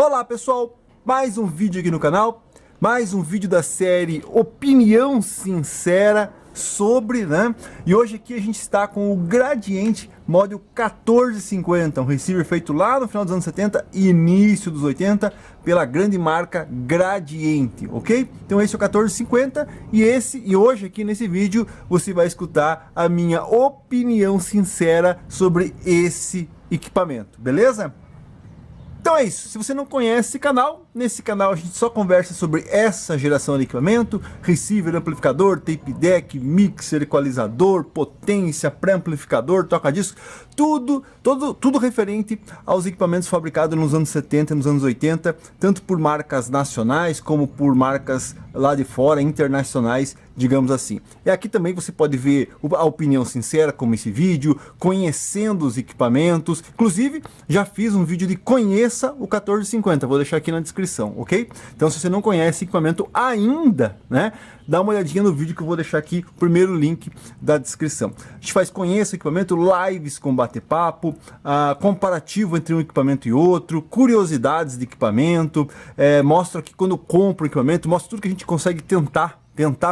Olá pessoal, mais um vídeo aqui no canal, mais um vídeo da série Opinião Sincera sobre, né? E hoje aqui a gente está com o Gradiente Model 1450, um receiver feito lá no final dos anos 70 e início dos 80 pela grande marca Gradiente, ok? Então esse é o 1450 e hoje aqui nesse vídeo você vai escutar a minha opinião sincera sobre esse equipamento, beleza? Então é isso, se você não conhece esse canal, nesse canal a gente só conversa sobre essa geração de equipamento, receiver, amplificador, tape deck, mixer, equalizador, potência, pré-amplificador, toca-disco, tudo referente aos equipamentos fabricados nos anos 70 e nos anos 80, tanto por marcas nacionais como por marcas lá de fora, internacionais, digamos assim. E aqui também você pode ver a opinião sincera, como esse vídeo, conhecendo os equipamentos. Inclusive, já fiz um vídeo de conheça o 1450, vou deixar aqui na descrição, ok? Então, se você não conhece equipamento ainda, né, dá uma olhadinha no vídeo que eu vou deixar aqui, o primeiro link da descrição. A gente faz conheça o equipamento, lives com bate-papo, comparativo entre um equipamento e outro, curiosidades de equipamento, mostra que quando compra o equipamento, mostra tudo que a gente consegue tentar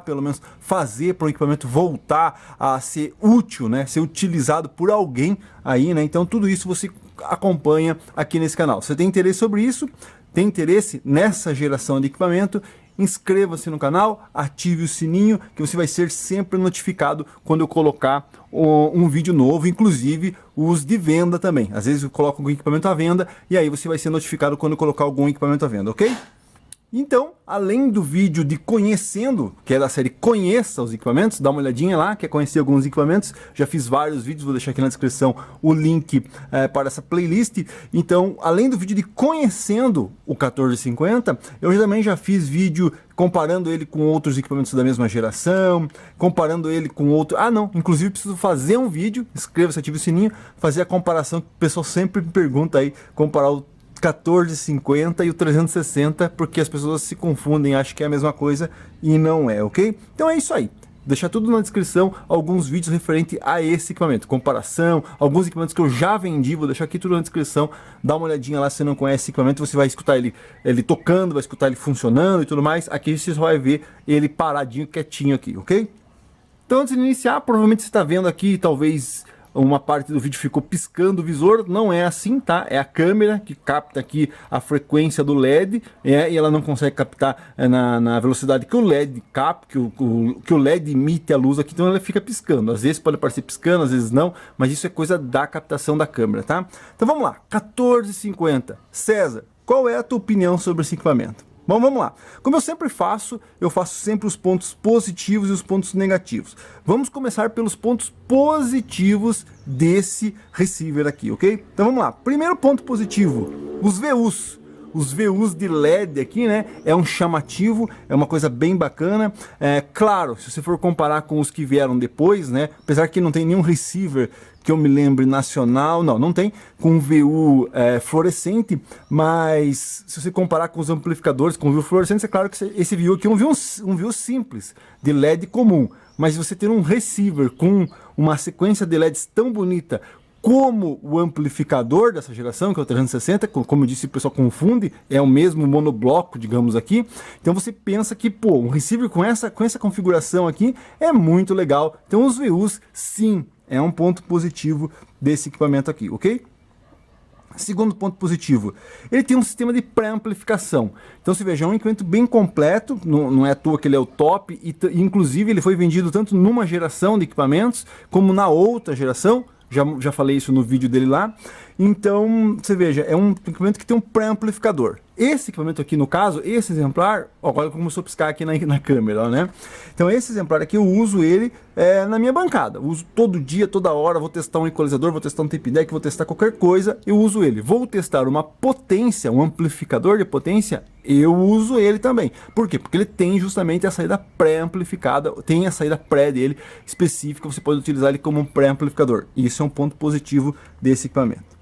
pelo menos fazer para o equipamento voltar a ser útil, né, ser utilizado por alguém aí, né? Então tudo isso você acompanha aqui nesse canal. Você tem interesse sobre isso? Tem interesse nessa geração de equipamento? Inscreva-se no canal, ative o sininho que você vai ser sempre notificado quando eu colocar um vídeo novo, inclusive os de venda também. Às vezes eu coloco algum equipamento à venda e aí você vai ser notificado quando eu colocar algum equipamento à venda, ok? Então, além do vídeo de conhecendo, que é da série Conheça os Equipamentos, dá uma olhadinha lá, quer conhecer alguns equipamentos, já fiz vários vídeos, vou deixar aqui na descrição o link para essa playlist. Então, além do vídeo de conhecendo o 1450, eu também já fiz vídeo comparando ele com outros equipamentos da mesma geração, comparando ele com outro... inclusive preciso fazer um vídeo, inscreva-se, ative o sininho, fazer a comparação, que o pessoal sempre me pergunta aí, comparar o 1450 e o 360, porque as pessoas se confundem, acham que é a mesma coisa e não é, ok? Então é isso aí. Deixar tudo na descrição, alguns vídeos referentes a esse equipamento, comparação, alguns equipamentos que eu já vendi, vou deixar aqui tudo na descrição, dá uma olhadinha lá se você não conhece esse equipamento, você vai escutar ele tocando, vai escutar ele funcionando e tudo mais, aqui você só vai ver ele paradinho, quietinho aqui, ok? Então antes de iniciar, provavelmente você está vendo aqui, talvez... uma parte do vídeo ficou piscando o visor, não é assim, tá? É a câmera que capta aqui a frequência do LED, e ela não consegue captar na velocidade que o LED capta, que o LED emite a luz aqui, então ela fica piscando. Às vezes pode aparecer piscando, às vezes não, mas isso é coisa da captação da câmera, tá? Então vamos lá, 1450. César, qual é a tua opinião sobre esse equipamento? Bom, vamos lá. Como eu faço sempre os pontos positivos e os pontos negativos. Vamos começar pelos pontos positivos desse receiver aqui, ok? Então vamos lá. Primeiro ponto positivo, os VUs. Os VUs de LED aqui, né, é um chamativo, é uma coisa bem bacana. Claro, se você for comparar com os que vieram depois, né, apesar que não tem nenhum receiver que eu me lembre nacional, não tem, com VU fluorescente, mas se você comparar com os amplificadores com VU fluorescente, é claro que esse VU aqui é um VU simples, de LED comum, mas você ter um receiver com uma sequência de LEDs tão bonita, como o amplificador dessa geração, que é o 360, como eu disse, o pessoal confunde, é o mesmo monobloco, digamos aqui. Então você pensa que, pô, um receiver com essa configuração aqui é muito legal. Então os VUs, sim, é um ponto positivo desse equipamento aqui, ok? Segundo ponto positivo, ele tem um sistema de pré-amplificação. Então você veja, é um equipamento bem completo, não é à toa que ele é o top, e inclusive ele foi vendido tanto numa geração de equipamentos, como na outra geração. Já falei isso no vídeo dele lá. Então, você veja, é um equipamento que tem um pré-amplificador. Esse equipamento aqui, no caso, esse exemplar, agora começou a piscar aqui na câmera, né? Então, esse exemplar aqui, eu uso ele na minha bancada. Uso todo dia, toda hora, vou testar um equalizador, vou testar um tape deck, vou testar qualquer coisa, eu uso ele. Vou testar uma potência, um amplificador de potência, eu uso ele também. Por quê? Porque ele tem justamente a saída pré-amplificada, tem a saída pré dele específica, você pode utilizar ele como um pré-amplificador. Isso é um ponto positivo desse equipamento.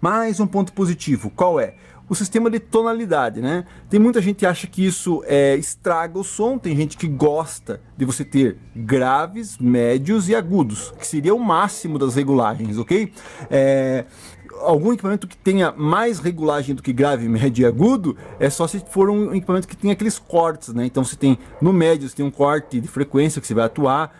Mais um ponto positivo, qual é? O sistema de tonalidade, né? Tem muita gente que acha que isso estraga o som, tem gente que gosta de você ter graves, médios e agudos, que seria o máximo das regulagens, ok? algum equipamento que tenha mais regulagem do que grave, médio e agudo, é só se for um equipamento que tem aqueles cortes, né? Então você tem no médio, você tem um corte de frequência que você vai atuar,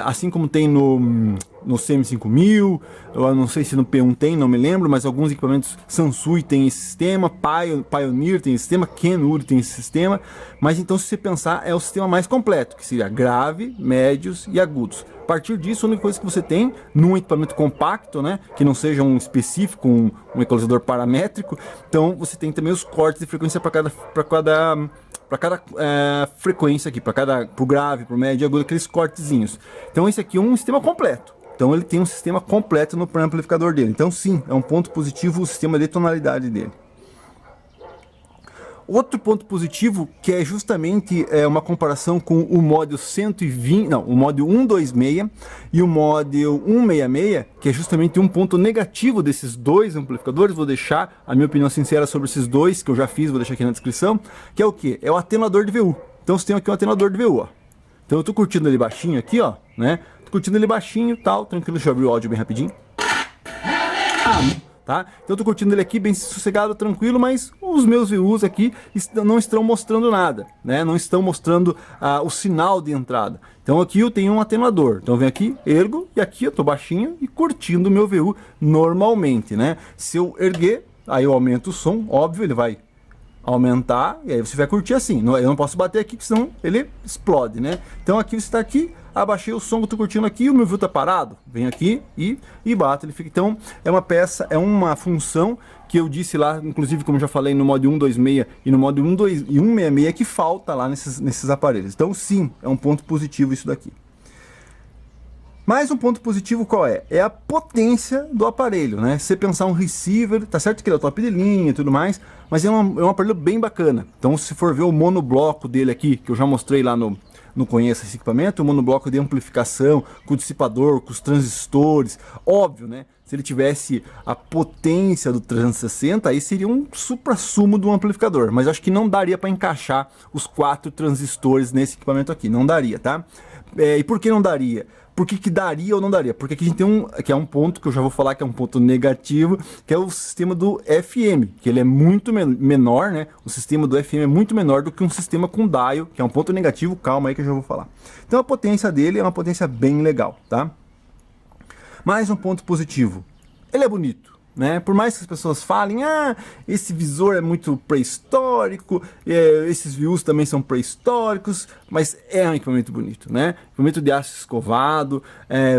assim como tem no CM5000, eu não sei se no P1 tem, não me lembro, mas alguns equipamentos Sansui tem esse sistema, Pioneer tem esse sistema, Kenwood tem esse sistema, mas então se você pensar é o sistema mais completo, que seria grave, médios e agudos. A partir disso, a única coisa que você tem num equipamento compacto, né, que não seja um específico, um equalizador paramétrico, então você tem também os cortes de frequência para cada frequência aqui, pro grave, pro médio e agudo, aqueles cortezinhos. Então esse aqui é um sistema completo. Então ele tem um sistema completo no pré-amplificador dele. Então sim, é um ponto positivo o sistema de tonalidade dele. Outro ponto positivo que é justamente uma comparação com o módulo 120, não, o módulo 126 e o módulo 166, que é justamente um ponto negativo desses dois amplificadores. Vou deixar a minha opinião sincera sobre esses dois, que eu já fiz, vou deixar aqui na descrição, que é o que? É o atenuador de VU. Então você tem aqui um atenuador de VU, ó. Então eu tô curtindo ele baixinho aqui, ó, né? Tô curtindo ele baixinho, tal, tranquilo. Deixa eu abrir o áudio bem rapidinho. Tá? Então eu tô curtindo ele aqui bem sossegado, tranquilo, mas os meus VUs aqui não estão mostrando nada, né? Não estão mostrando o sinal de entrada. Então aqui eu tenho um atenuador. Então eu venho aqui, ergo, e aqui eu tô baixinho e curtindo o meu VU normalmente, né? Se eu erguer, aí eu aumento o som, óbvio, ele vai aumentar, e aí você vai curtir assim. Eu não posso bater aqui, senão ele explode, né? Então aqui você está aqui, abaixei o som que eu tô curtindo aqui, o meu VU tá parado, venho aqui e bato, ele fica. Então é uma peça, é uma função que eu disse lá, inclusive como já falei no modo 126 e no modo 166, que falta lá nesses aparelhos. Então sim, é um ponto positivo isso daqui. Mais um ponto positivo qual é? É a potência do aparelho, né? Se você pensar um receiver, tá certo que ele é top de linha e tudo mais, mas é um aparelho bem bacana. Então se for ver o monobloco dele aqui, que eu já mostrei lá no Conheça esse equipamento, o monobloco de amplificação, com o dissipador, com os transistores, óbvio, né? Se ele tivesse a potência do 360, aí seria um supra-sumo do amplificador, mas eu acho que não daria para encaixar os 4 transistores nesse equipamento aqui, não daria, tá? E por que não daria? Por que daria ou não daria? Porque aqui a gente tem que é um ponto que eu já vou falar que é um ponto negativo, que é o sistema do FM, que ele é muito menor, né? O sistema do FM é muito menor do que um sistema com dial, que é um ponto negativo, calma aí que eu já vou falar. Então a potência dele é uma potência bem legal, tá? Mais um ponto positivo, ele é bonito. Né? Por mais que as pessoas falem, esse visor é muito pré-histórico, esses VUs também são pré-históricos, mas é um equipamento bonito, né? Equipamento de aço escovado,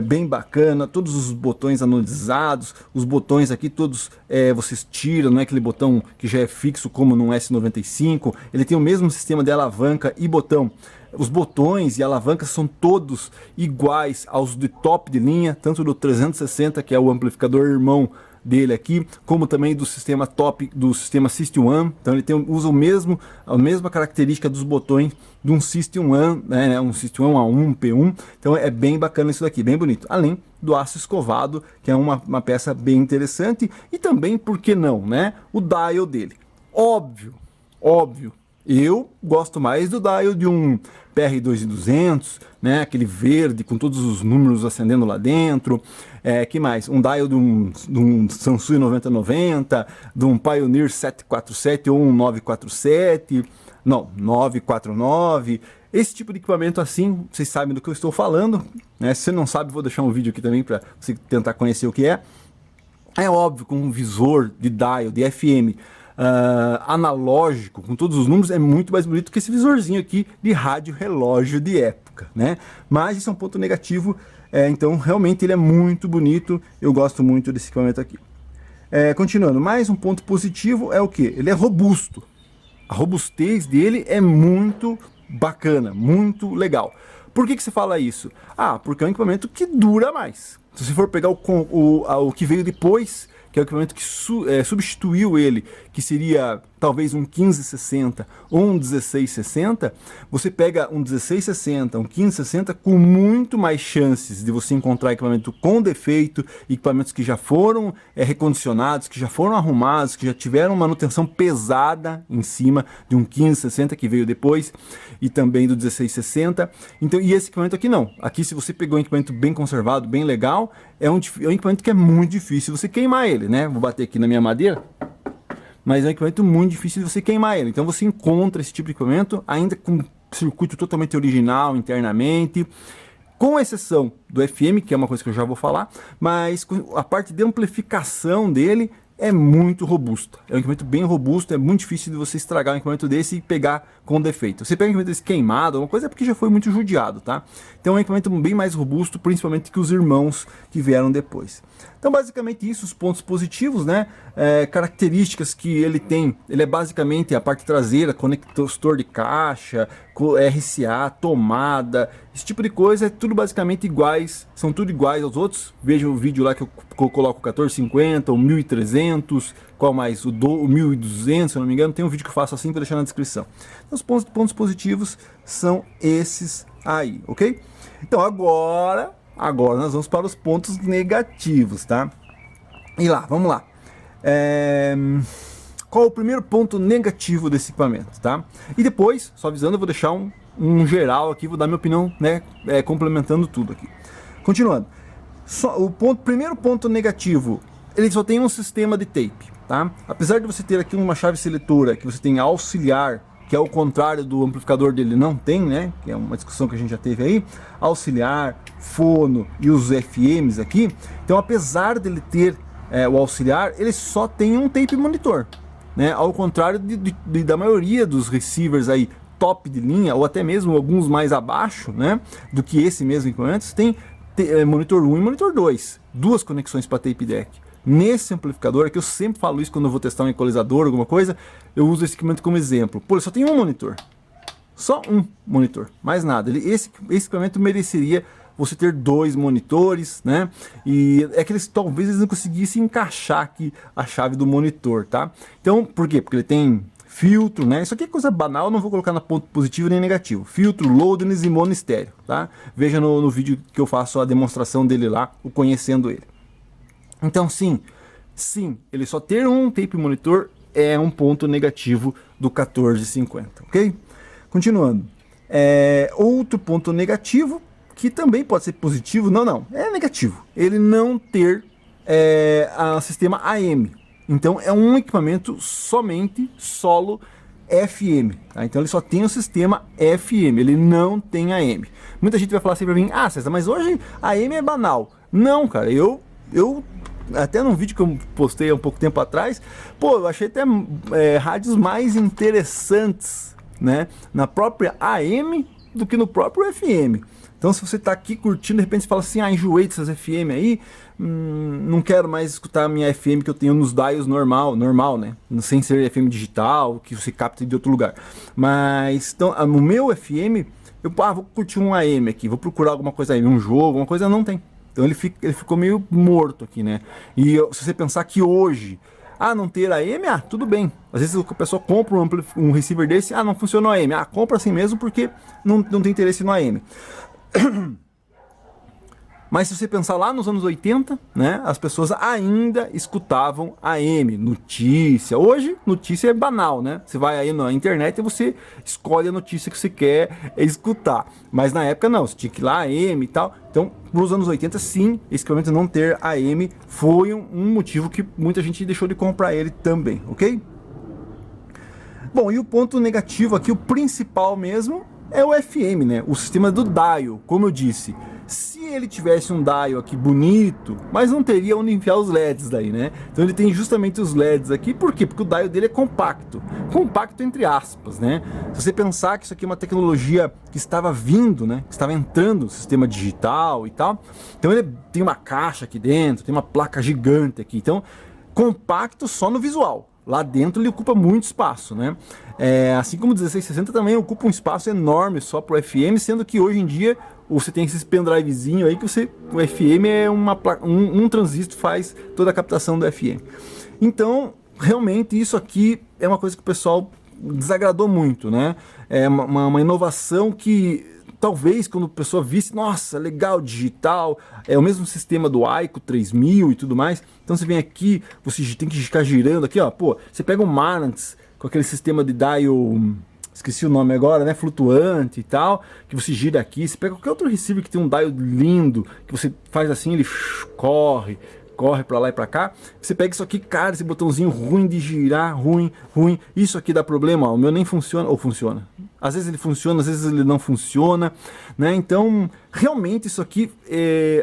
bem bacana, todos os botões anodizados, os botões aqui todos vocês tiram, não é aquele botão que já é fixo como no S95, ele tem o mesmo sistema de alavanca e botão. Os botões e alavancas são todos iguais aos de top de linha, tanto do 360, que é o amplificador irmão dele aqui, como também do sistema top, do sistema System One. Então ele usa a mesma característica dos botões de um System One, né, um System One A1, P1. Então é bem bacana isso daqui, bem bonito. Além do aço escovado, que é uma peça bem interessante, e também, por que não, né, o dial dele. Óbvio, eu gosto mais do dial de um PR2200, né, aquele verde com todos os números acendendo lá dentro. Que mais? Um dial de um Sansui 9090, de um Pioneer 747 ou um 947, não, 949. Esse tipo de equipamento assim, vocês sabem do que eu estou falando, né? Se você não sabe, vou deixar um vídeo aqui também para você tentar conhecer o que é. É óbvio, com um visor de dial, de FM, analógico, com todos os números, é muito mais bonito que esse visorzinho aqui de rádio relógio de época, né? Mas isso é um ponto negativo, então realmente ele é muito bonito, eu gosto muito desse equipamento aqui. Continuando, mais um ponto positivo é o que? Ele é robusto, a robustez dele é muito bacana, muito legal. Por que você fala isso? Porque é um equipamento que dura mais. Se você for pegar o que veio depois, que é o equipamento que substituiu ele, que seria talvez um 1560 ou um 1660, você pega um 1660, um 1560 com muito mais chances de você encontrar equipamento com defeito, equipamentos que já foram recondicionados, que já foram arrumados, que já tiveram manutenção pesada em cima de um 1560 que veio depois, e também do 1660. Então, e esse equipamento aqui não. Aqui, se você pegou um equipamento bem conservado, bem legal, é um equipamento que é muito difícil você queimar ele. ele, né? Vou bater aqui na minha madeira, mas é um equipamento muito difícil de você queimar ele. Então você encontra esse tipo de equipamento ainda com circuito totalmente original internamente, com exceção do FM, que é uma coisa que eu já vou falar, mas a parte de amplificação dele é muito robusto. É um equipamento bem robusto, é muito difícil de você estragar um equipamento desse e pegar com defeito. Você pega um equipamento desse queimado, alguma coisa, é porque já foi muito judiado, tá? Então é um equipamento bem mais robusto, principalmente que os irmãos que vieram depois. Então basicamente isso, os pontos positivos, né? Características que ele tem, ele é basicamente a parte traseira, conector de caixa, RCA, tomada, esse tipo de coisa, é tudo basicamente iguais, são tudo iguais aos outros. Veja o vídeo lá que eu coloco o 1450, o 1300, qual mais? O 1200, se eu não me engano, tem um vídeo que eu faço assim para deixar na descrição. Então, os pontos positivos são esses aí, ok? Então agora nós vamos para os pontos negativos, tá? E lá, vamos lá. Qual o primeiro ponto negativo desse equipamento, tá? E depois, só avisando, eu vou deixar um geral aqui, vou dar minha opinião, né? Complementando tudo aqui. Continuando. Primeiro ponto negativo, ele só tem um sistema de tape, tá? Apesar de você ter aqui uma chave seletora, que você tem auxiliar, que é o contrário do amplificador dele não tem, né? Que é uma discussão que a gente já teve aí. Auxiliar, fono e os FMs aqui. Então, apesar dele ter o auxiliar, ele só tem um tape monitor, né? Ao contrário da maioria dos receivers aí top de linha, ou até mesmo alguns mais abaixo, né? Do que esse mesmo equipamento, tem monitor 1 e monitor 2. Duas conexões para tape deck. Nesse amplificador, aqui eu sempre falo isso quando eu vou testar um equalizador, alguma coisa, eu uso esse equipamento como exemplo. Pô, ele só tem um monitor. Só um monitor, mais nada. Esse equipamento mereceria você ter dois monitores, né? E é que talvez eles não conseguissem encaixar aqui a chave do monitor, tá? Então, por quê? Porque ele tem filtro, né? Isso aqui é coisa banal, não vou colocar na ponto positivo nem negativo. Filtro, loadness e mono estéreo, tá? Veja no vídeo que eu faço a demonstração dele lá, o conhecendo ele. Então sim, ele só ter um tape monitor é um ponto negativo do 1450, ok? Continuando, outro ponto negativo, que também pode ser positivo, não, é negativo, ele não ter sistema AM. Então é um equipamento somente solo FM, tá? Então ele só tem o sistema FM, ele não tem AM. Muita gente vai falar assim pra mim, César, mas hoje AM é banal. Não, cara, eu até num vídeo que eu postei há um pouco tempo atrás, pô, eu achei até rádios mais interessantes, né, na própria AM do que no próprio FM. Então se você está aqui curtindo, de repente você fala assim, enjoei dessas FM aí, não quero mais escutar a minha FM que eu tenho nos dials normal, né, sem ser FM digital, que você capta de outro lugar. Mas, então, no meu FM, vou curtir um AM aqui, vou procurar alguma coisa aí, um jogo, alguma coisa, não tem. Então ele ficou meio morto aqui, né? E se você pensar que hoje, não ter AM, tudo bem. Às vezes a pessoa compra um receiver desse, não funciona o AM. Compra assim mesmo porque não tem interesse no AM. Mas se você pensar lá nos anos 80, né, as pessoas ainda escutavam AM, notícia. Hoje, notícia é banal, né? Você vai aí na internet e você escolhe a notícia que você quer escutar. Mas na época não, você tinha que ir lá AM e tal. Então, nos anos 80, sim, esse equipamento não ter AM foi um motivo que muita gente deixou de comprar ele também, ok? Bom, e o ponto negativo aqui, o principal mesmo, é o FM, né? O sistema do dial, como eu disse. Se ele tivesse um dial aqui bonito, mas não teria onde enfiar os LEDs daí, né? Então ele tem justamente os LEDs aqui, por quê? Porque o dial dele é compacto. Compacto entre aspas, né? Se você pensar que isso aqui é uma tecnologia que estava vindo, né? Que estava entrando no sistema digital e tal. Então ele tem uma caixa aqui dentro, tem uma placa gigante aqui. Então, compacto só no visual. Lá dentro ele ocupa muito espaço, né? Assim como o 1660 também ocupa um espaço enorme só para o FM, sendo que hoje em dia você tem esses pendrivezinho aí que o FM é um transistor faz toda a captação do FM. Então, realmente isso aqui é uma coisa que o pessoal desagradou muito, né? É uma inovação que talvez quando a pessoa visse, nossa, legal, digital, é o mesmo sistema do Aiko 3000 e tudo mais. Então você vem aqui, você tem que ficar girando aqui, ó, pô, você pega um Marantz com aquele sistema de dial, esqueci o nome agora, né, flutuante e tal, que você gira aqui, você pega qualquer outro receiver que tem um dial lindo, que você faz assim, ele corre, corre para lá e para cá. Você pega isso aqui, cara, esse botãozinho ruim de girar, ruim. Isso aqui dá problema, ó, o meu nem funciona, ou funciona. Às vezes ele funciona, às vezes ele não funciona, né? Então, realmente isso aqui,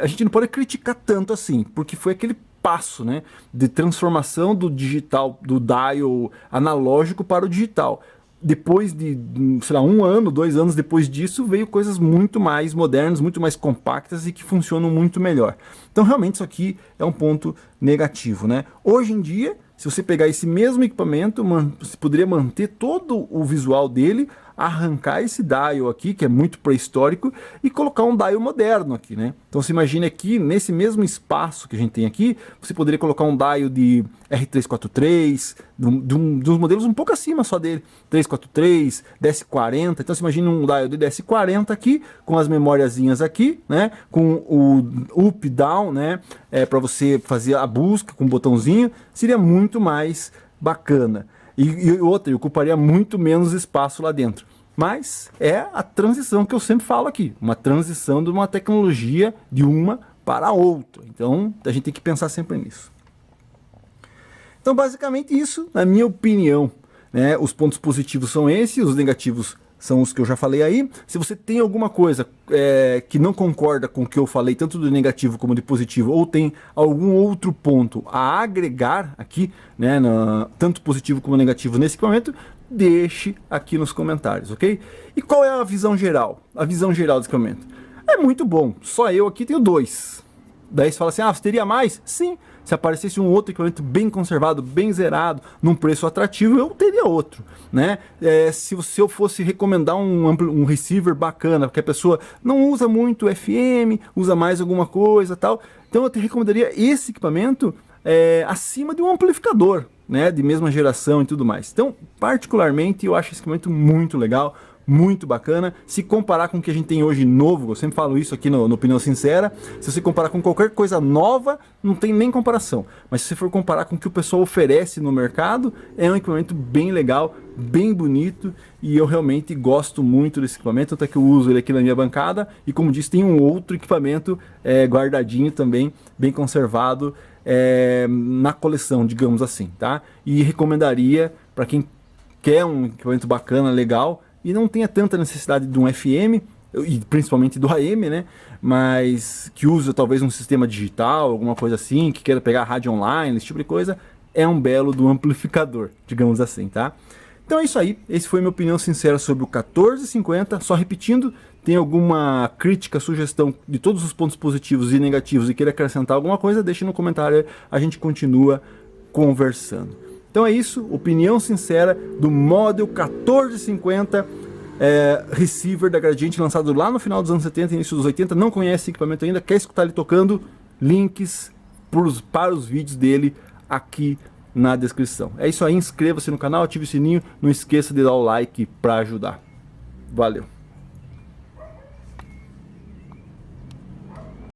a gente não pode criticar tanto assim, porque foi aquele passo, né, de transformação do digital, do dial analógico para o digital. Depois de, sei lá, 1 ano, 2 anos depois disso, veio coisas muito mais modernas, muito mais compactas e que funcionam muito melhor. Então, realmente, isso aqui é um ponto negativo, né? Hoje em dia, se você pegar esse mesmo equipamento, você poderia manter todo o visual dele, arrancar esse dial aqui, que é muito pré-histórico, e colocar um dial moderno aqui, né? Então você imagina aqui, nesse mesmo espaço que a gente tem aqui, você poderia colocar um dial de R343, de uns modelos um pouco acima só dele, 343, DS40, então você imagina um dial de DS40 aqui, com as memóriazinhas aqui, né? Com o up, down, né? Para você fazer a busca com o botãozinho, seria muito mais bacana. E outra, eu ocuparia muito menos espaço lá dentro. Mas é a transição que eu sempre falo aqui, uma transição de uma tecnologia de uma para a outra. Então a gente tem que pensar sempre nisso. Então basicamente isso, na minha opinião, né? Os pontos positivos são esses, os negativos são os que eu já falei aí. Se você tem alguma coisa que não concorda com o que eu falei, tanto do negativo como do positivo, ou tem algum outro ponto a agregar aqui, né, tanto positivo como negativo nesse equipamento, deixe aqui nos comentários, ok? E qual é a visão geral? A visão geral desse equipamento é muito bom, só eu aqui tenho 2. Daí você fala assim, você teria mais? Sim, se aparecesse um outro equipamento bem conservado, bem zerado, num preço atrativo, eu teria outro, né? Se eu fosse recomendar um receiver bacana, porque a pessoa não usa muito FM, usa mais alguma coisa tal, então eu te recomendaria esse equipamento acima de um amplificador, né? De mesma geração e tudo mais. Então, particularmente, eu acho esse equipamento muito legal, muito bacana. Se comparar com o que a gente tem hoje novo, eu sempre falo isso aqui no Opinião Sincera, se você comparar com qualquer coisa nova, não tem nem comparação. Mas se você for comparar com o que o pessoal oferece no mercado, é um equipamento bem legal, bem bonito, e eu realmente gosto muito desse equipamento, até que eu uso ele aqui na minha bancada, e como disse, tem um outro equipamento guardadinho também, bem conservado, na coleção, digamos assim, tá? E recomendaria para quem quer um equipamento bacana, legal, e não tenha tanta necessidade de um FM, e principalmente do AM, né? Mas que usa talvez um sistema digital, alguma coisa assim, que queira pegar rádio online, esse tipo de coisa, é um belo do amplificador, digamos assim, tá? Então é isso aí, esse foi minha opinião sincera sobre o 1450, só repetindo, tem alguma crítica, sugestão de todos os pontos positivos e negativos e queira acrescentar alguma coisa, deixe no comentário, a gente continua conversando. Então é isso, opinião sincera do Model 1450 receiver da Gradiente, lançado lá no final dos anos 70, início dos 80, não conhece esse equipamento ainda, quer escutar ele tocando, links para os vídeos dele aqui na descrição. É isso aí, inscreva-se no canal, ative o sininho, não esqueça de dar o like para ajudar. Valeu!